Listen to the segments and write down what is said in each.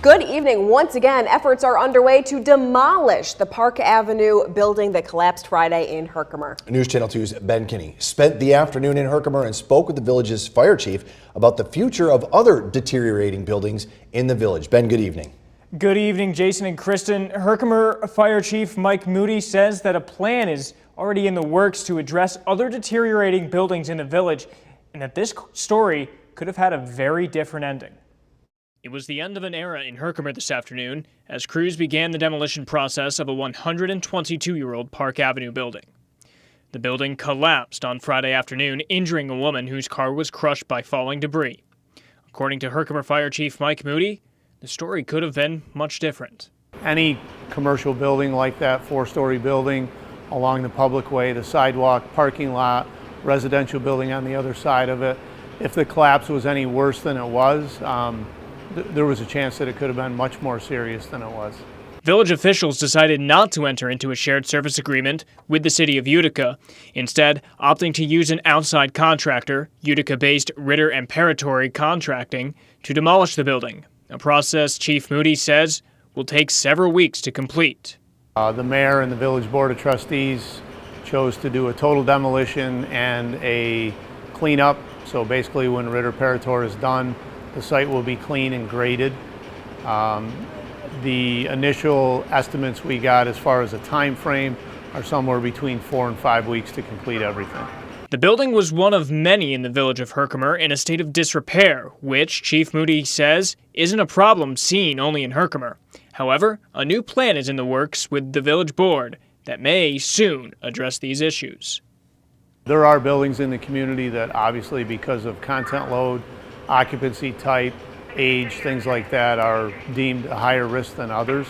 Good evening. Once again, efforts are underway to demolish the Park Avenue building that collapsed Friday in Herkimer. News Channel 2's Ben Kinney spent the afternoon in Herkimer and spoke with the village's fire chief about the future of other deteriorating buildings in the village. Ben, good evening. Good evening, Jason and Kristen. Herkimer Fire Chief Mike Moody says that a plan is already in the works to address other deteriorating buildings in the village, and that this story could have had a very different ending. It was the end of an era in Herkimer this afternoon as crews began the demolition process of a 122-year-old Park Avenue building. The building collapsed on Friday afternoon, injuring a woman whose car was crushed by falling debris. According to Herkimer Fire Chief Mike Moody, the story could have been much different. Any commercial building like that, four-story building along the public way, the sidewalk, parking lot, residential building on the other side of it, if the collapse was any worse than it was, there was a chance that it could have been much more serious than it was. Village officials decided not to enter into a shared service agreement with the city of Utica, instead opting to use an outside contractor, Utica-based Ritter and Paratori Contracting, to demolish the building, a process Chief Moody says will take several weeks to complete. The mayor and the village board of trustees chose to do a total demolition and a cleanup. So basically when Ritter Parator is done, the site will be clean and graded. The initial estimates we got as far as a time frame are somewhere between 4 and 5 weeks to complete everything. The building was one of many in the village of Herkimer in a state of disrepair, which Chief Moody says isn't a problem seen only in Herkimer. However, a new plan is in the works with the village board that may soon address these issues. There are buildings in the community that obviously because of content load, occupancy type, age, things like that are deemed a higher risk than others.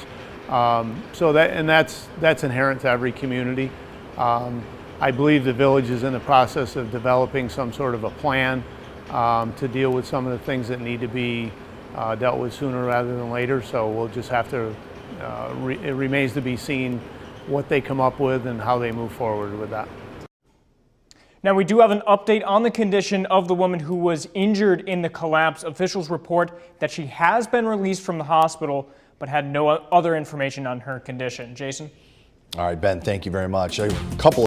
That's inherent to every community. I believe the village is in the process of developing some sort of a plan to deal with some of the things that need to be dealt with sooner rather than later. So we'll just have to, it remains to be seen what they come up with and how they move forward with that. Now, we do have an update on the condition of the woman who was injured in the collapse. Officials report that she has been released from the hospital, but had no other information on her condition. Jason? All right, Ben, thank you very much. A couple